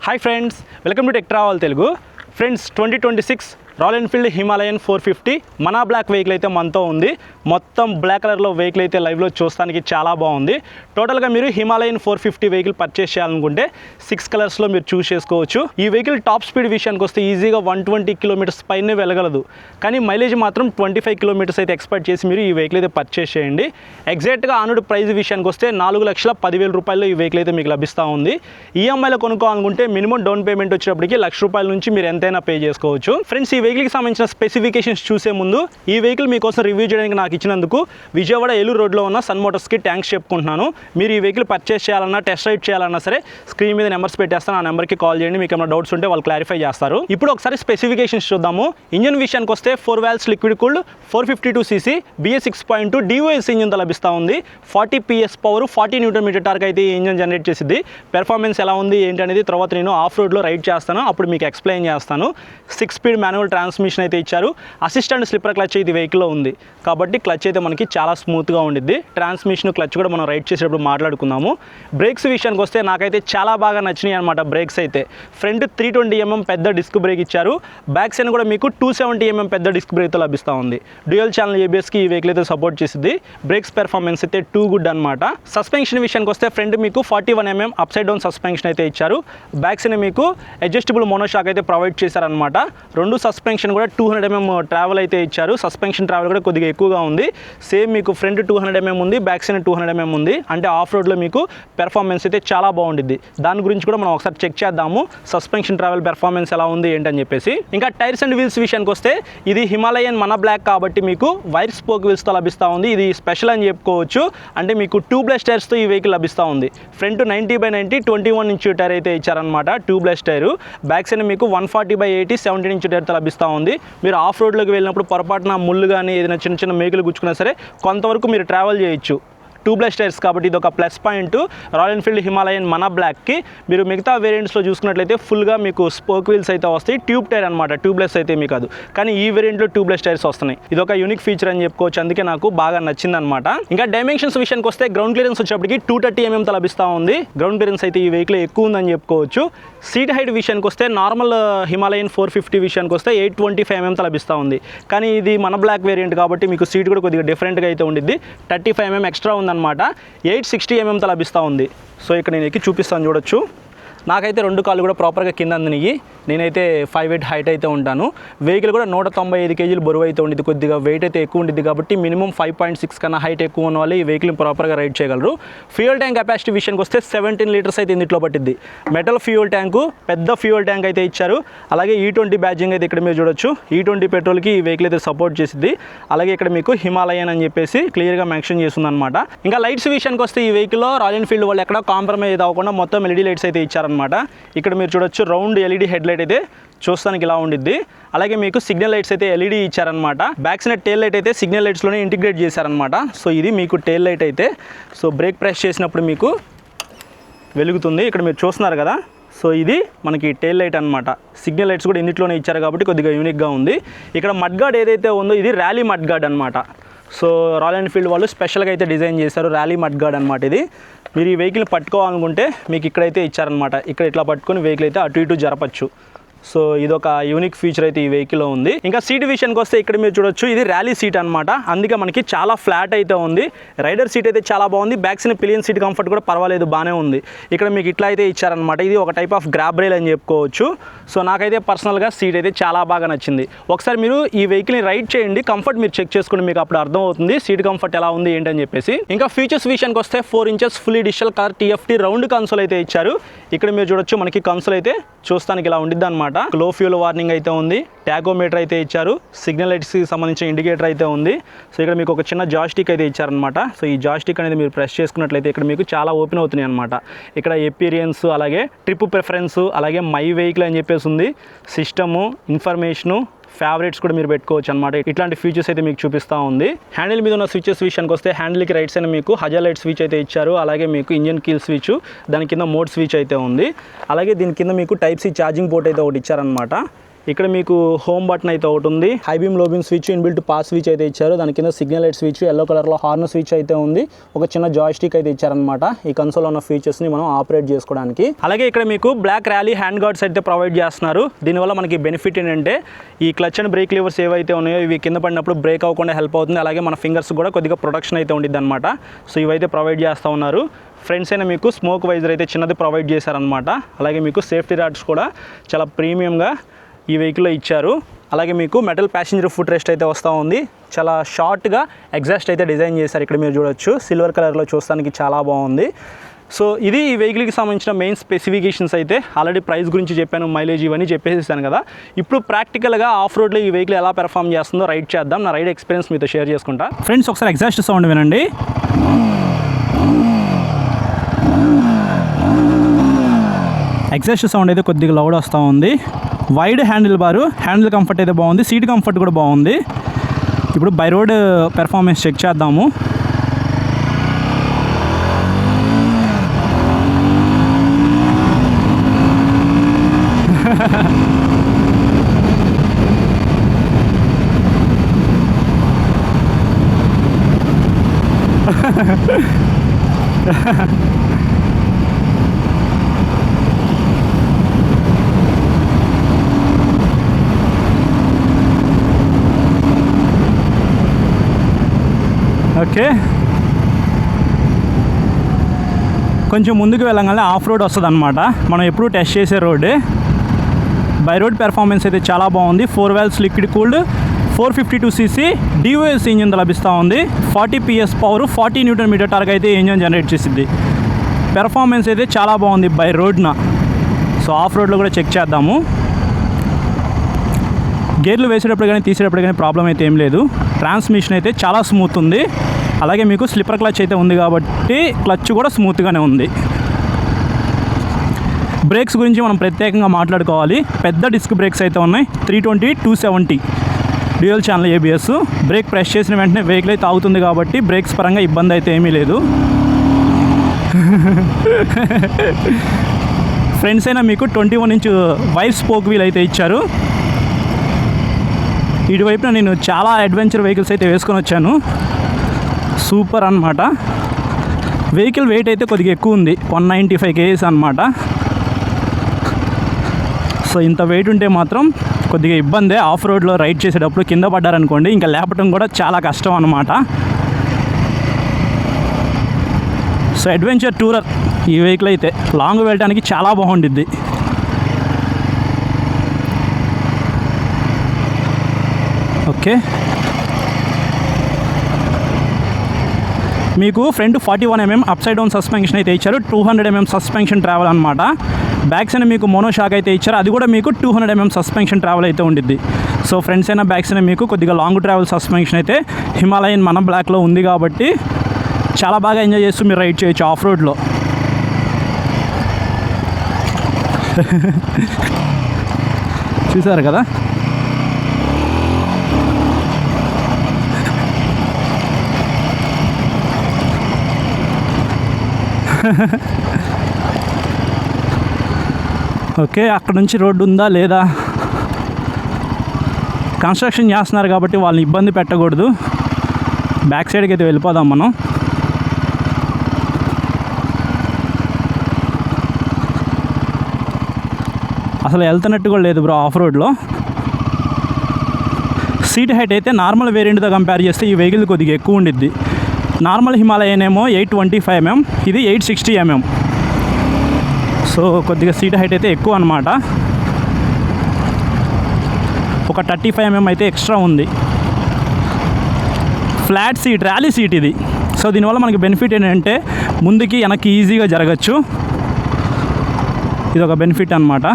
Hi friends, welcome to Tech Travel Telugu. Friends, 2026 royal Enfield Himalayan 450 మన black vehicle అయితే మనతో ఉంది. మొత్తం బ్లాక్ కలర్లో వెహికల్ అయితే లైవ్లో చూస్తానికి చాలా బాగుంది. టోటల్గా మీరు హిమాలయన్ 450 వెహికల్ పర్చేస్ చేయాలనుకుంటే 6 కలర్స్లో మీరు చూస్ చేసుకోవచ్చు. ఈ వెహికల్ టాప్ స్పీడ్ విషయానికి వస్తే ఈజీగా 120 కిలోమీటర్స్ పైనే వెళ్ళగలదు. కానీ మైలేజ్ మాత్రం 25 కిలోమీటర్స్ అయితే ఎక్స్పెక్ట్ చేసి మీరు ఈ వెహికల్ అయితే పర్చేస్ చేయండి. ఎగ్జాక్ట్గా ఆనుడు ప్రైస్ విషయానికి వస్తే 4,10,000 రూపాయల్లో ఈ వెహికల్ అయితే మీకు లభిస్తూ ఉంది. ఈఎంఐలో కొనుక్కోవాలనుకుంటే మినిమం డౌన్ పేమెంట్ వచ్చేటప్పటికి ₹1,00,000 నుంచి మీరు ఎంతైనా పే చేసుకోవచ్చు. ఫ్రెండ్స్, ఈ వెహికల్కి సంబంధించిన స్పెసిఫికేషన్స్ చూసే ముందు ఈ వెహికల్ మీకోసం రివ్యూ చేయడానికి నాకు ఇచ్చినందుకు విజయవాడ ఏలూరు రోడ్లో ఉన్న సన్ మోటార్స్కి థ్యాంక్స్ చెప్పుకుంటున్నాను. మీరు ఈ వెహికల్ పర్చేస్ చేయాలన్నా టెస్ట్ రైడ్ చేయాలన్నా సరే స్క్రీన్ మీద నెంబర్స్ పెట్టేస్తాను. ఆ నెంబర్కి కాల్ చేయండి. మీకు ఏమైనా డౌట్స్ ఉంటే వాళ్ళు క్లారిఫై చేస్తారు. ఇప్పుడు ఒకసారి స్పెసిఫికేషన్స్ చూద్దాము. ఇంజన్ విషయానికి వస్తే 4 valves liquid cooled 452cc BS 6.2 DOS ఇంజన్తో లభిస్తూ ఉంది. 40 PS పవర్ 40 Nm టార్క్ అయితే ఈ ఇంజన్ జనరేట్ చేసింది. పెర్ఫార్మెన్స్ ఎలా ఉంది ఏంటి అనేది తర్వాత నేను ఆఫ్ రోడ్లో రైడ్ చేస్తాను, అప్పుడు మీకు ఎక్స్ప్లెయిన్ చేస్తాను. 6 స్పీడ్ మాన్యువల్ ట్రాన్స్మిషన్ అయితే ఇచ్చారు. అసిస్టెంట్ స్లిప్పర్ క్లచ్ ఇది వెహికల్లో ఉంది కాబట్టి క్లచ్ అయితే మనకి చాలా స్మూత్గా ఉండిద్ది. ట్రాన్స్మిషన్ క్లచ్ కూడా మనం రైడ్ చేసేటప్పుడు మాట్లాడుకుందాము. బ్రేక్స్ విషయానికి వస్తే నాకైతే చాలా బాగా నచ్చినాయి అనమాట. బ్రేక్స్ అయితే ఫ్రంట్ 320mm పెద్ద డిస్క్ బ్రేక్ ఇచ్చారు. బ్యాక్ సైడ్ కూడా మీకు 270mm పెద్ద డిస్క్ బ్రేక్తో లభిస్తూ ఉంది. డ్యూయల్ ఛానల్ ABSకి ఈ వెహికల్ అయితే సపోర్ట్ చేసింది. బ్రేక్స్ పెర్ఫార్మెన్స్ అయితే టూ గుడ్ అనమాట. సస్పెన్షన్ విషయానికి వస్తే ఫ్రంట్ మీకు 41mm up side down suspension అయితే ఇచ్చారు. బ్యాక్ సైడ్ మీకు అడ్జస్టబుల్ మోనోషాక్ అయితే ప్రొవైడ్ చేశారనమాట. రెండు సస్పెన్షన్ కూడా 200mm ట్రావెల్ అయితే ఇచ్చారు. సస్పెన్షన్ ట్రావెల్ కూడా కొద్దిగా ఎక్కువగా ఉంది. సేమ్ మీకు ఫ్రంట్ 200mm ఉంది, బ్యాక్ సైడ్ 200mm ఉంది. అంటే ఆఫ్ రోడ్లో మీకు పెర్ఫార్మెన్స్ అయితే చాలా బాగుండిద్ది. దాని గురించి కూడా మనం ఒకసారి చెక్ చేద్దాము, సస్పెన్షన్ ట్రావెల్ పెర్ఫార్మెన్స్ ఎలా ఉంది ఏంటని చెప్పేసి. ఇంకా టైర్స్ అండ్ వీల్స్ విషయానికి వస్తే ఇది హిమాలయన్ మన బ్లాక్ కాబట్టి మీకు వైర్ స్పోక్ వీల్స్తో లభిస్తూ ఉంది. ఇది స్పెషల్ అని చెప్పుకోవచ్చు. అంటే మీకు ట్యూబ్లెస్ టైర్స్తో ఈ వెహికల్ లభిస్తూ ఉంది. ఫ్రంట్ 90/90 21 ఇంచ్ టైర్ అయితే ఇచ్చారనమాట, ట్యూబ్లెస్ టైరు. బ్యాక్ సైడ్ మీకు 140/80 17 ఇంచ్ టైర్తో లభిస్తూ ఉంది. మీరు ఆఫ్ రోడ్లోకి వెళ్ళినప్పుడు పొరపాటున ముళ్ళు కానీ ఏదైనా చిన్న చిన్న మేకులు గుచ్చుకున్నా సరే కొంతవరకు మీరు ట్రావెల్ చేయొచ్చు. ట్యూబ్లెస్ టైర్స్ కాబట్టి ఇది ఒక plus point royal Enfield Himalayan మన బ్లాక్కి. మీరు మిగతా వేరియంట్స్లో చూసుకున్నట్లయితే ఫుల్గా మీకు స్పోక్ వీల్స్ అయితే వస్తాయి, ట్యూబ్ టైర్ అనమాట, ట్యూబ్లెస్ అయితే మీకు కాదు. కానీ ఈ వేరియంట్లో ట్యూబ్లెస్ టైర్స్ వస్తున్నాయి. ఇది ఒక యూనిక్ ఫీచర్ అని చెప్పుకోవచ్చు. అందుకే నాకు బాగా నచ్చింది అనమాట. ఇంకా డైమెన్షన్స్ విషయానికి వస్తే గ్రౌండ్ క్లియరెన్స్ వచ్చేప్పటికి 230mm లభిస్తూ ఉంది. గ్రౌండ్ క్లియరెన్స్ అయితే ఈ వెహికల్ ఎక్కువ ఉందని చెప్పుకోవచ్చు. సీట్ హైట్ విషయానికి వస్తే నార్మల్ హిమాలయన్ 450 విషయానికి వస్తే 825mm లభిస్తూ ఉంది. కానీ ఇది మన బ్లాక్ వేరియంట్ కాబట్టి మీకు సీట్ కూడా కొద్దిగా డిఫరెంట్గా అయితే ఉండిద్ది. 35mm ఎక్స్ట్రా ఉందన్నమాట. 860mm లభిస్తూ ఉంది. సో ఇక్కడ నేను ఎక్కి చూపిస్తాను, చూడొచ్చు. నాకైతే రెండు కాళ్ళు కూడా ప్రాపర్గా కింద అందినవి. నేనైతే 5'8" హైట్ అయితే ఉంటాను. వెహికల్ కూడా 195 కేజీలు బరువు అయితే ఉండిద్ది. కొద్దిగా వెయిట్ అయితే ఎక్కువ ఉండిద్ది కాబట్టి మినిమం 5.6 కన్నా హైట్ ఎక్కువ ఉన్న వాళ్ళు ఈ వెహికల్ని ప్రాపర్గా రైడ్ చేయగలరు. ఫ్యూయల్ ట్యాంక్ కెపాసిటీ విషయానికి వస్తే 17 లీటర్స్ అయితే ఇందులో పట్టిద్ది. మెటల్ ఫ్యూయల్ ట్యాంకు, పెద్ద ఫ్యూయల్ ట్యాంక్ అయితే ఇచ్చారు. అలాగే E20 బ్యాడ్జింగ్ అయితే ఇక్కడ మీరు చూడొచ్చు. E20 పెట్రోల్కి ఈ వెహికల్ అయితే సపోర్ట్ చేసింది. అలాగే ఇక్కడ మీకు హిమాలయన్ అని చెప్పేసి క్లియర్గా మెన్షన్ చేస్తుంది అనమాట. ఇంకా లైట్స్ విషయానికి వస్తే ఈ వెహికల్లో రాయల్ ఎన్ఫీల్డ్ వాళ్ళు ఎక్కడ కాంప్రమైజ్ అవ్వకుండా మొత్తం LED లైట్స్ అయితే ఇచ్చారనమాట. ఇక్కడ మీరు చూడొచ్చు రౌండ్ LED హెడ్ లైట్ అయితే చూస్తానికి ఇలా ఉండిద్ది. అలాగే మీకు సిగ్నల్ లైట్స్ అయితే LED ఇచ్చారనమాట. బ్యాక్ సైడ్ టేల్ లైట్ అయితే సిగ్నల్ లైట్స్లోనే ఇంటిగ్రేట్ చేశారనమాట. సో ఇది మీకు టేల్ లైట్ అయితే సో బ్రేక్ ప్రెస్ చేసినప్పుడు మీకు వెలుగుతుంది. ఇక్కడ మీరు చూస్తున్నారు కదా, సో ఇది మనకి టేల్ లైట్ అనమాట. సిగ్నల్ లైట్స్ కూడా ఇందులోనే ఇచ్చారు కాబట్టి కొద్దిగా యూనిక్గా ఉంది. ఇక్కడ మడ్ గార్డ్ ఏదైతే ఉందో ఇది ర్యాలీ మడ్ గార్డ్ అనమాట. సో రాయల్ ఎన్ఫీల్డ్ వాళ్ళు స్పెషల్గా అయితే డిజైన్ చేశారు ర్యాలీ మడ్ గార్డ్ అనమాట. ఇది మీరు ఈ వెహికల్ పట్టుకోవాలనుకుంటే మీకు ఇక్కడైతే ఇచ్చారనమాట. ఇక్కడ ఇట్లా పట్టుకొని వెహికల్ అయితే అటు ఇటు జరపచ్చు. సో ఇదొక యూనిక్ ఫీచర్ అయితే ఈ వెహికల్లో ఉంది. ఇంకా సీట్ విషయానికి వస్తే ఇక్కడ మీరు చూడొచ్చు, ఇది ర్యాలీ సీట్ అనమాట. అందుకే మనకి చాలా ఫ్లాట్ అయితే ఉంది. రైడర్ సీట్ అయితే చాలా బాగుంది. Back side pillion seat comfort కూడా పర్వాలేదు, బాగానే ఉంది. ఇక్కడ మీకు ఇట్లా అయితే ఇచ్చారనమాట. ఇది ఒక టైప్ ఆఫ్ గ్రాబ్ రైల్ అని చెప్పుకోవచ్చు. సో నాకైతే పర్సనల్గా సీట్ అయితే చాలా బాగా నచ్చింది. ఒకసారి మీరు ఈ వెహికల్ని రైడ్ చేయండి, కంఫర్ట్ మీరు చెక్ చేసుకోండి, మీకు అప్పుడు అర్థమవుతుంది సీట్ కంఫర్ట్ ఎలా ఉంది ఏంటని చెప్పేసి. ఇంకా ఫీచర్స్ విషయానికి వస్తే 4 inches fully digital colour TFT round console అయితే ఇచ్చారు. ఇక్కడ మీరు చూడొచ్చు మనకి కన్సోల్ అయితే చూస్తానికి ఇలా ఉండిద్ది అనమాట. లో ఫ్యూల్ వార్నింగ్ అయితే ఉంది. ట్యాకోమీటర్ అయితే ఇచ్చారు. సిగ్నల్ లైట్స్కి సంబంధించిన ఇండికేటర్ అయితే ఉంది. సో ఇక్కడ మీకు ఒక చిన్న జాస్టిక్ అయితే ఇచ్చారనమాట. సో ఈ జాస్టిక్ అనేది మీరు ప్రెస్ చేసుకున్నట్లయితే ఇక్కడ మీకు చాలా ఓపెన్ అవుతున్నాయి అనమాట. ఇక్కడ ఎపీరియన్స్, అలాగే ట్రిప్ ప్రిఫరెన్స్, అలాగే మై వెహికల్ అని చెప్పేసి ఉంది. సిస్టము, ఇన్ఫర్మేషను, ఫేవరెట్స్ కూడా మీరు పెట్టుకోవచ్చు అనమాట. ఇట్లాంటి ఫీచర్స్ అయితే మీకు చూపిస్తూ ఉంది. హ్యాండిల్ మీద ఉన్న స్విచెస్ విషయానికి వస్తే హ్యాండిల్కి రైట్ సైడ్ మీకు హజర్ లైట్ స్విచ్ అయితే ఇచ్చారు. అలాగే మీకు ఇంజన్ కీల్ స్విచ్, దాని కింద మోడ్ స్విచ్ అయితే ఉంది. అలాగే దీని కింద మీకు Type-C ఛార్జింగ్ పోర్ట్ అయితే ఒకటి ఇచ్చారనమాట. ఇక్కడ మీకు హోమ్ బటన్ అయితే ఒకటి ఉంది, హై బీమ్ లో beam switch, inbuilt pass switch అయితే ఇచ్చారు. దాని కింద సిగ్నల్ లైట్ స్విచ్, ఎల్లో కలర్లో హార్న్ స్విచ్ అయితే ఉంది. ఒక చిన్న జాయ్ స్టిక్ అయితే ఇచ్చారనమాట ఈ కన్సోల్ ఉన్న ఫీచర్స్ని మనం ఆపరేట్ చేసుకోవడానికి. అలాగే ఇక్కడ మీకు బ్లాక్ ర్యాలీ హ్యాండ్ గార్డ్స్ అయితే ప్రొవైడ్ చేస్తున్నారు. దీనివల్ల మనకి బెనిఫిట్ ఏంటంటే ఈ క్లచ్ అండ్ బ్రేక్ లివర్స్ ఏవైతే ఉన్నాయో ఇవి కింద పడినప్పుడు బ్రేక్ అవ్వకుండా హెల్ప్ అవుతుంది. అలాగే మన ఫింగర్స్ కూడా కొద్దిగా ప్రొటెక్షన్ అయితే ఉండిద్ది అనమాట. సో ఇవైతే ప్రొవైడ్ చేస్తూ ఉన్నారు. ఫ్రంట్స్ అయినా మీకు స్మోక్ వైజర్ అయితే చిన్నది ప్రొవైడ్ చేశారనమాట. అలాగే మీకు సేఫ్టీ రాడ్స్ కూడా చాలా ప్రీమియంగా ఈ వెహికల్లో ఇచ్చారు. అలాగే మీకు మెటల్ ప్యాసింజర్ ఫుట్ రెస్ట్ అయితే వస్తూ ఉంది. చాలా షార్ట్గా ఎగ్జాస్ట్ అయితే డిజైన్ చేశారు. ఇక్కడ మీరు చూడొచ్చు సిల్వర్ కలర్లో చూస్తానికి చాలా బాగుంది. సో ఇది ఈ వెహికల్కి సంబంధించిన మెయిన్ స్పెసిఫికేషన్స్ అయితే. ఆల్రెడీ ప్రైస్ గురించి చెప్పాను, మైలేజ్ ఇవన్నీ చెప్పేసాను కదా. ఇప్పుడు ప్రాక్టికల్గా ఆఫ్ రోడ్లో ఈ వెహికల్ ఎలా పెర్ఫామ్ చేస్తుందో రైడ్ చేద్దాం. నా రైడ్ ఎక్స్పీరియన్స్ మీతో షేర్ చేసుకుంటా. ఫ్రెండ్స్ ఒకసారి ఎగ్జాస్ట్ సౌండ్ వినండి. ఎగ్జాస్ట్ సౌండ్ అయితే కొద్దిగా లౌడ్ వస్తూ ఉంది. వైడ్ హ్యాండిల్ బారు, హ్యాండిల్ కంఫర్ట్ అయితే బాగుంది, సీట్ కంఫర్ట్ కూడా బాగుంది. ఇప్పుడు బై రోడ్ పెర్ఫార్మెన్స్ చెక్ చేద్దాము. ఓకే, కొంచెం ముందుకు వెళ్ళగానే ఆఫ్ రోడ్ వస్తుంది అనమాట. మనం ఎప్పుడు టెస్ట్ చేసే రోడ్డే. బై రోడ్ పెర్ఫార్మెన్స్ అయితే చాలా బాగుంది. 4 వాల్వ్స్ లిక్విడ్ కూల్డ్ 452cc డివోఎస్ ఇంజిన్ లభిస్తూ ఉంది. 40 PS పవర్, 40 Nm టార్క్ అయితే ఇంజిన్ జనరేట్ చేసింది. పెర్ఫార్మెన్స్ అయితే చాలా బాగుంది బై రోడ్న. సో ఆఫ్ రోడ్లో కూడా చెక్ చేద్దాము. గేర్లు వేసేటప్పుడు కానీ తీసేటప్పుడు కానీ ప్రాబ్లం అయితే ఏం లేదు. ట్రాన్స్మిషన్ అయితే చాలా స్మూత్ ఉంది. అలాగే మీకు స్లిప్పర్ క్లచ్ అయితే ఉంది కాబట్టి క్లచ్ కూడా స్మూత్గానే ఉంది. బ్రేక్స్ గురించి మనం ప్రత్యేకంగా మాట్లాడుకోవాలి. పెద్ద డిస్క్ బ్రేక్స్ అయితే ఉన్నాయి. 320, 270 dual channel ABS. Break press చేసిన వెంటనే వెహికల్ అయితే ఆగుతుంది కాబట్టి బ్రేక్స్ పరంగా ఇబ్బంది అయితే ఏమీ లేదు. ఫ్రంట్స్ అయినా మీకు 21 ఇంచ్ వైర్ స్పోక్ వీల్ అయితే ఇచ్చారు. ఇటువైపున నేను చాలా అడ్వెంచర్ వెహికల్స్ అయితే వేసుకొని వచ్చాను. సూపర్ అన్నమాట. వెహికల్ వెయిట్ అయితే కొద్దిగా ఎక్కువ ఉంది, 195 kgs అన్నమాట. సో ఇంత వెయిట్ ఉంటే మాత్రం కొద్దిగా ఇబ్బందే. ఆఫ్ రోడ్లో రైడ్ చేసేటప్పుడు కింద పడ్డారనుకోండి ఇంకా లేపటం కూడా చాలా కష్టం అన్నమాట. సో అడ్వెంచర్ టూరర్ ఈ వెహికల్ అయితే లాంగ్ వెళ్ళడానికి చాలా బాగుండిద్ది. ఓకే, మీకు front 41 mm up side down suspension అయితే ఇచ్చారు. 200 mm సస్పెన్షన్ ట్రావెల్ అనమాట. బ్యాక్ సైడ్ మీకు మోనో షాక్ అయితే ఇచ్చారు. అది కూడా మీకు 200 mm సస్పెన్షన్ ట్రావెల్ అయితే ఉండిద్ది. సో ఫ్రంట్స్ అయినా బ్యాక్ సైడ్ మీకు కొద్దిగా లాంగ్ ట్రావెల్ సస్పెన్షన్ అయితే హిమాలయన్ మన బ్లాక్లో ఉంది కాబట్టి చాలా బాగా ఎంజాయ్ చేస్తూ మీరు రైడ్ చేయొచ్చు ఆఫ్ రోడ్లో. చూసారు కదా. ఓకే, అక్కడ నుంచి రోడ్డు ఉందా లేదా, కన్స్ట్రక్షన్ చేస్తున్నారు కాబట్టి వాళ్ళని ఇబ్బంది పెట్టకూడదు. బ్యాక్ సైడ్కి అయితే వెళ్ళిపోదాం మనం. అసలు వెళ్తున్నట్టు కూడా లేదు బ్రో ఆఫ్ రోడ్లో. సీట్ హైట్ అయితే నార్మల్ వేరియంట్తో కంపేర్ చేస్తే ఈ వెహికల్ కొద్దిగా ఎక్కువ ఉండిద్ది. నార్మల్ హిమాలయన్ ఏమో 825 mm, ఇది 860 mm. సో కొద్దిగా సీట్ హైట్ అయితే ఎక్కువ అనమాట. ఒక 35 mm అయితే ఎక్స్ట్రా ఉంది. ఫ్లాట్ సీట్, ర్యాలీ సీట్ ఇది. సో దీనివల్ల మనకి బెనిఫిట్ ఏంటంటే ముందుకి వెనక్కి ఈజీగా జరగచ్చు. ఇది ఒక బెనిఫిట్ అనమాట.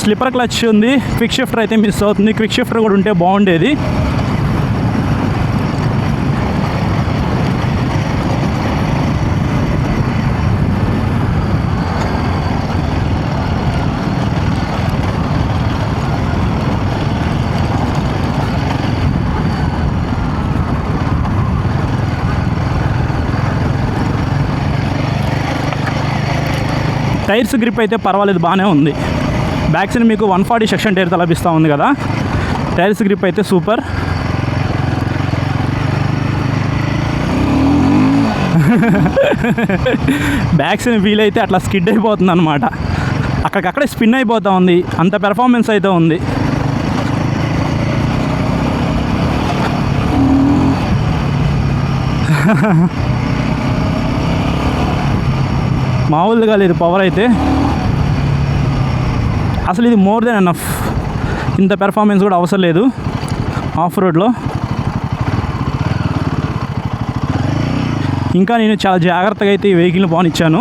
స్లిప్పర్ క్లచ్ ఉంది. క్విక్ షిఫ్టర్ అయితే మిస్ అవుతుంది. క్విక్ షిఫ్టర్ కూడా ఉంటే బాగుండేది. టైర్స్ గ్రిప్ అయితే పర్వాలేదు, బాగానే ఉంది. బ్యాక్ సైడ్ మీకు 140 సెక్షన్ టైర్తో లభిస్తూ ఉంది కదా. టైర్స్ గ్రిప్ అయితే సూపర్. బ్యాక్ సైడ్ వీల్ అయితే అట్లా స్కిడ్ అయిపోతుంది అనమాట, అక్కడికక్కడే స్పిన్ అయిపోతూ ఉంది, అంత పెర్ఫార్మెన్స్ అయితే ఉంది. మామూలుగా లేదు పవర్ అయితే, అసలు ఇది మోర్ దెన్ ఎనఫ్. ఇంత పెర్ఫార్మెన్స్ కూడా అవసరం లేదు ఆఫ్ రోడ్లో. ఇంకా నేను చాలా జాగ్రత్తగా అయితే ఈ వెహికల్ని బానిచ్చాను.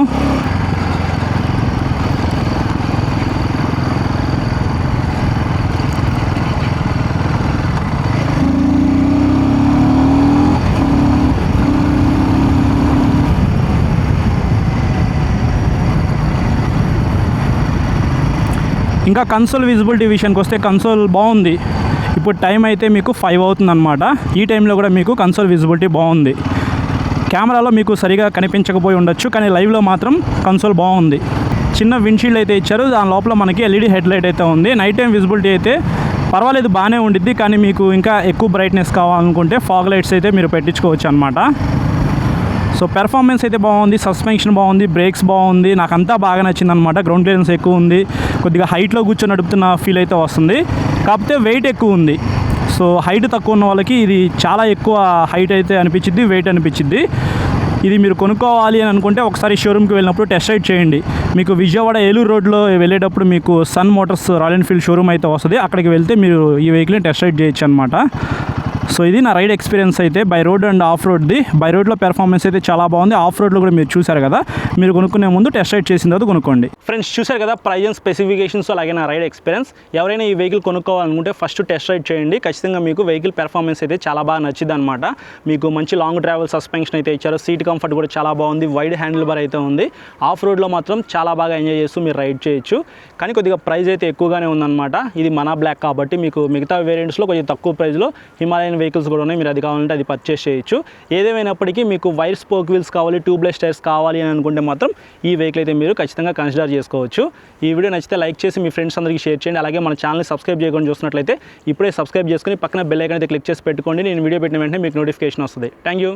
ఇంకా కన్సోల్ విజిబిలిటీ విషయానికి వస్తే కన్సోల్ బాగుంది. ఇప్పుడు టైం అయితే మీకు 5 అవుతుంది అనమాట. ఈ టైంలో కూడా మీకు కన్సోల్ విజిబిలిటీ బాగుంది. కెమెరాలో మీకు సరిగా కనిపించకపోయి ఉండొచ్చు, కానీ లైవ్లో మాత్రం కన్సోల్ బాగుంది. చిన్న విండ్షీల్డ్ అయితే ఇచ్చారు, దాని లోపల మనకి ఎల్ఈడి హెడ్ లైట్ అయితే ఉంది. నైట్ టైం విజిబిలిటీ అయితే పర్వాలేదు, బాగానే ఉండిద్ది. కానీ మీకు ఇంకా ఎక్కువ బ్రైట్నెస్ కావాలనుకుంటే ఫాగ్ లైట్స్ అయితే మీరు పెట్టించుకోవచ్చు అనమాట. సో పెర్ఫార్మెన్స్ అయితే బాగుంది, సస్పెన్షన్ బాగుంది, బ్రేక్స్ బాగుంది, నాకు అంతా బాగా నచ్చింది అనమాట. గ్రౌండ్ క్లియరెన్స్ ఎక్కువ ఉంది, కొద్దిగా హైట్లో కూర్చొని నడుపుతున్న ఫీల్ అయితే వస్తుంది. కాకపోతే వెయిట్ ఎక్కువ ఉంది. సో హైట్ తక్కువ ఉన్న వాళ్ళకి ఇది చాలా ఎక్కువ హైట్ అయితే అనిపించింది, వెయిట్ అనిపించింది. ఇది మీరు కొనుక్కోవాలి అని అనుకుంటే ఒకసారి షోరూమ్కి వెళ్ళినప్పుడు టెస్ట్ రైడ్ చేయండి. మీకు విజయవాడ ఏలూరు రోడ్లో వెళ్ళేటప్పుడు మీకు Sun Motors Royal Enfield showroom అయితే వస్తుంది, అక్కడికి వెళ్తే మీరు ఈ వెహికల్ని టెస్ట్ రైడ్ చేయొచ్చు అనమాట. సో ఇది నా రైడ్ ఎక్స్పీరియన్స్ అయితే బై రోడ్ అండ్ ఆఫ్ రోడ్ది. బై రోడ్లో పెర్ఫార్మెన్స్ అయితే చాలా బాగుంది, ఆఫ్ రోడ్లో కూడా మీరు చూశారు కదా. మీరు కొనుక్కునే ముందు టెస్ట్ రైడ్ చేసిన తర్వాత కొనుక్కోండి. ఫ్రెండ్స్ చూశారు కదా ప్రైస్ అండ్ స్పెసిఫికేషన్స్, అలాగే నా రైడ్ ఎక్స్పీరియన్స్. ఎవరైనా ఈ వెహికల్ కొనుక్కోవాలనుకుంటే ఫస్ట్ టెస్ట్ రైడ్ చేయండి. ఖచ్చితంగా మీకు వెహికల్ పెర్ఫార్మెన్స్ అయితే చాలా బాగా నచ్చింది అనమాట. మీకు మంచి లాంగ్ ట్రావెల్ సస్పెన్షన్ అయితే ఇచ్చారు, సీట్ కంఫర్ట్ కూడా చాలా బాగుంది, వైడ్ హ్యాండిల్ బార్ అయితే ఉంది. ఆఫ్ రోడ్లో మాత్రం చాలా బాగా ఎంజాయ్ చేస్తూ మీరు రైడ్ చేయొచ్చు. కానీ కొద్దిగా ప్రైస్ అయితే ఎక్కువగానే ఉందన్నమాట. ఇది మనా బ్లాక్ కాబట్టి మీకు మిగతా వేరియంట్స్లో కొంచెం తక్కువ ప్రైస్లో హిమాలయన్ వెహికల్స్ కూడా ఉన్నాయి, మీరు అది కావాలంటే అది పర్చేస్ చేయొచ్చు. ఏదేమైనప్పటికీ మీకు వైర్ స్పోక్ వీల్స్ కావాలి, ట్యూబ్లెస్ టైర్స్ కావాలి అని అనుకుంటే మాత్రం ఈ వెహికల్ అయితే మీరు ఖచ్చితంగా కన్సిడర్ చేసుకోవచ్చు. ఈ వీడియో నచ్చితే లైక్ చేసి మీ ఫ్రెండ్స్ అందరికీ షేర్ చేయండి. అలాగే మన ఛానల్ని సబ్స్క్రైబ్ చేయకుండా చూసినట్లయితే ఇప్పుడే సబ్స్క్రైబ్ చేసుకుని పక్కన బెల్ ఐకాన్ అయితే క్లిక్ చేసి పెట్టుకోండి. నేను వీడియో పెట్టిన వెంటనే మీకు నోటిఫికేషన్ వస్తుంది. Thank you.